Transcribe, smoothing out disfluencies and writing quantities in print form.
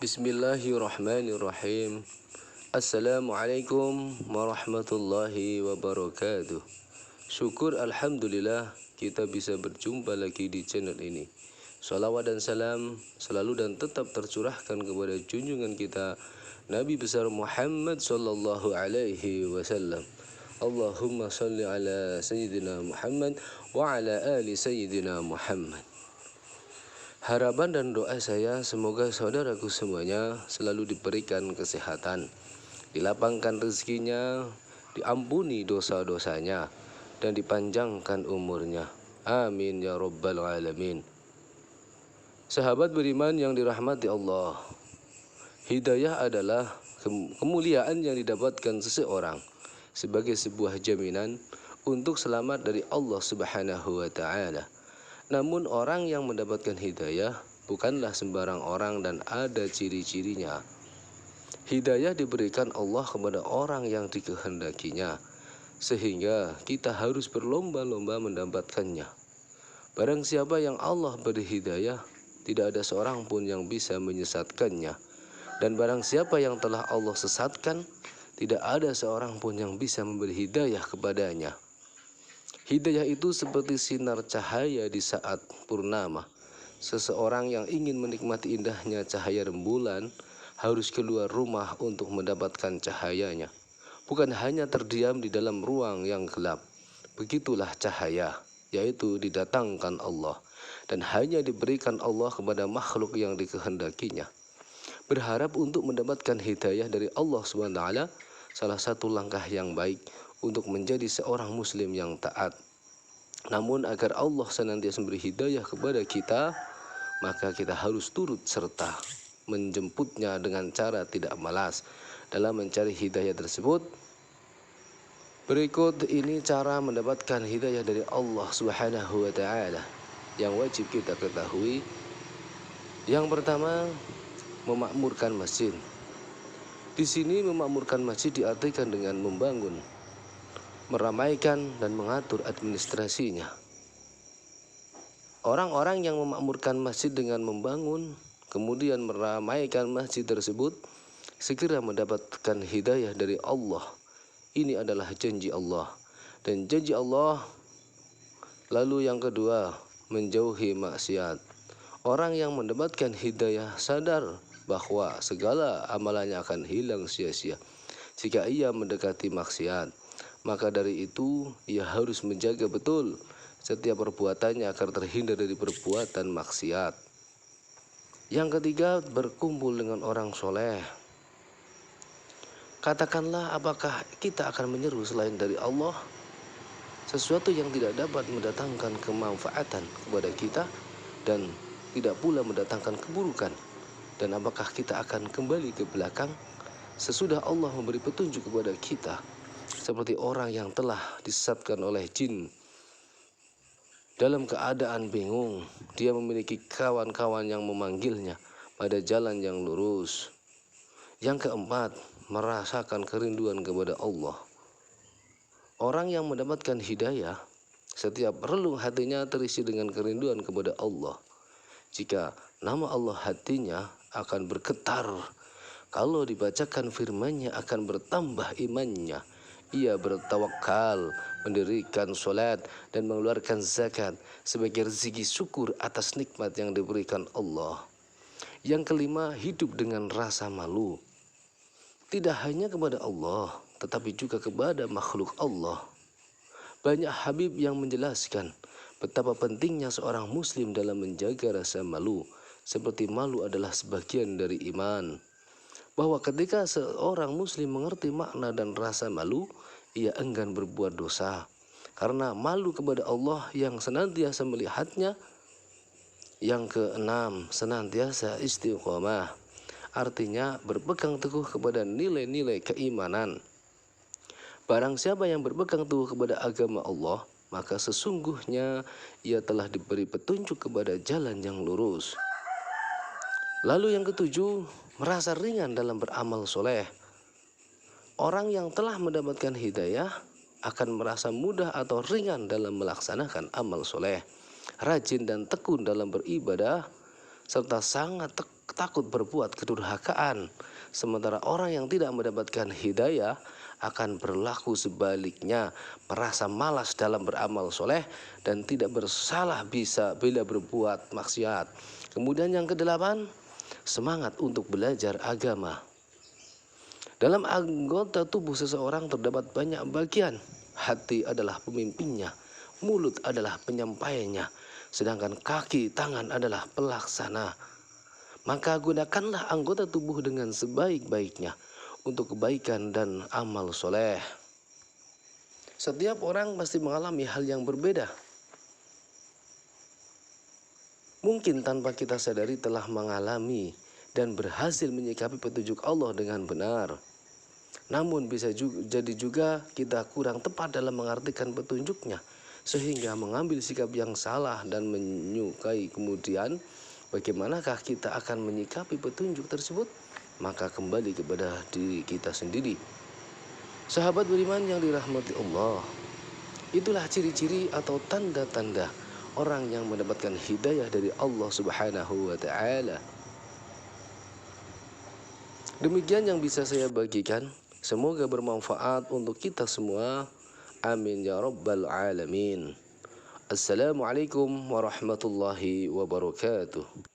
Bismillahirrahmanirrahim. Assalamualaikum warahmatullahi wabarakatuh. Syukur alhamdulillah kita bisa berjumpa lagi di channel ini. Salawat dan salam selalu dan tetap tercurahkan kepada junjungan kita Nabi besar Muhammad sallallahu alaihi wasallam. Allahumma salli ala sayyidina Muhammad wa ala ali sayyidina Muhammad. Harapan dan doa saya semoga saudaraku semuanya selalu diberikan kesehatan, dilapangkan rezekinya, diampuni dosa-dosanya, dan dipanjangkan umurnya. Amin ya rabbal alamin. Sahabat beriman yang dirahmati Allah, hidayah adalah kemuliaan yang didapatkan seseorang sebagai sebuah jaminan untuk selamat dari Allah Subhanahu wa Ta'ala. Namun orang yang mendapatkan hidayah bukanlah sembarang orang dan ada ciri-cirinya. Hidayah diberikan Allah kepada orang yang dikehendakinya, sehingga kita harus berlomba-lomba mendapatkannya. Barang siapa yang Allah beri hidayah, tidak ada seorang pun yang bisa menyesatkannya. Dan barang siapa yang telah Allah sesatkan, tidak ada seorang pun yang bisa memberi hidayah kepadanya. Hidayah itu seperti sinar cahaya di saat purnama. Seseorang yang ingin menikmati indahnya cahaya rembulan harus keluar rumah untuk mendapatkan cahayanya. Bukan hanya terdiam di dalam ruang yang gelap. Begitulah cahaya, yaitu didatangkan Allah, dan hanya diberikan Allah kepada makhluk yang dikehendakinya. Berharap untuk mendapatkan hidayah dari Allah SWT salah satu langkah yang baik untuk menjadi seorang muslim yang taat. Namun agar Allah senantiasa memberi hidayah kepada kita, maka kita harus turut serta menjemputnya dengan cara tidak malas dalam mencari hidayah tersebut. Berikut ini cara mendapatkan hidayah dari Allah Subhanahu wa Ta'ala yang wajib kita ketahui. Yang pertama, memakmurkan masjid. Di sini memakmurkan masjid diartikan dengan membangun, meramaikan dan mengatur administrasinya. Orang-orang yang memakmurkan masjid dengan membangun, kemudian meramaikan masjid tersebut, segera mendapatkan hidayah dari Allah. Ini adalah janji Allah. Dan janji Allah. Lalu yang kedua, menjauhi maksiat. Orang yang mendapatkan hidayah sadar bahwa segala amalannya akan hilang sia-sia jika ia mendekati maksiat. Maka dari itu ia harus menjaga betul setiap perbuatannya agar terhindar dari perbuatan maksiat. Yang ketiga, berkumpul dengan orang soleh. Katakanlah, apakah kita akan menyeru selain dari Allah sesuatu yang tidak dapat mendatangkan kemanfaatan kepada kita dan tidak pula mendatangkan keburukan? Dan apakah kita akan kembali ke belakang sesudah Allah memberi petunjuk kepada kita, seperti orang yang telah disesatkan oleh jin dalam keadaan bingung? Dia memiliki kawan-kawan yang memanggilnya pada jalan yang lurus. Yang keempat, merasakan kerinduan kepada Allah. Orang yang mendapatkan hidayah, setiap relung hatinya terisi dengan kerinduan kepada Allah. Jika nama Allah hatinya akan bergetar, kalau dibacakan firman-Nya akan bertambah imannya. Ia bertawakal, mendirikan sholat dan mengeluarkan zakat sebagai rezeki syukur atas nikmat yang diberikan Allah. Yang kelima, hidup dengan rasa malu. Tidak hanya kepada Allah, tetapi juga kepada makhluk Allah. Banyak Habib yang menjelaskan betapa pentingnya seorang muslim dalam menjaga rasa malu, seperti malu adalah sebagian dari iman. Bahwa ketika seorang muslim mengerti makna dan rasa malu, ia enggan berbuat dosa, karena malu kepada Allah yang senantiasa melihatnya. Yang keenam, senantiasa istiqomah, artinya berpegang teguh kepada nilai-nilai keimanan. Barang siapa yang berpegang teguh kepada agama Allah, maka sesungguhnya ia telah diberi petunjuk kepada jalan yang lurus. Lalu yang ketujuh, merasa ringan dalam beramal soleh. Orang yang telah mendapatkan hidayah akan merasa mudah atau ringan dalam melaksanakan amal soleh, rajin dan tekun dalam beribadah, serta sangat takut berbuat kedurhakaan. Sementara orang yang tidak mendapatkan hidayah akan berlaku sebaliknya, merasa malas dalam beramal soleh dan tidak bersalah bisa bila berbuat maksiat. Kemudian yang kedelapan, semangat untuk belajar agama. Dalam anggota tubuh seseorang terdapat banyak bagian. Hati adalah pemimpinnya, mulut adalah penyampaiannya, sedangkan kaki, tangan adalah pelaksana. Maka gunakanlah anggota tubuh dengan sebaik-baiknya untuk kebaikan dan amal soleh. Setiap orang pasti mengalami hal yang berbeda. Mungkin tanpa kita sadari telah mengalami dan berhasil menyikapi petunjuk Allah dengan benar. Namun bisa jadi juga kita kurang tepat dalam mengartikan petunjuknya, sehingga mengambil sikap yang salah dan menyukai. Kemudian bagaimanakah kita akan menyikapi petunjuk tersebut? Maka kembali kepada diri kita sendiri. Sahabat beriman yang dirahmati Allah, itulah ciri-ciri atau tanda-tanda orang yang mendapatkan hidayah dari Allah Subhanahu wa ta'ala. Demikian yang bisa saya bagikan. Semoga bermanfaat untuk kita semua. Amin ya rabbal alamin. Assalamualaikum warahmatullahi wabarakatuh.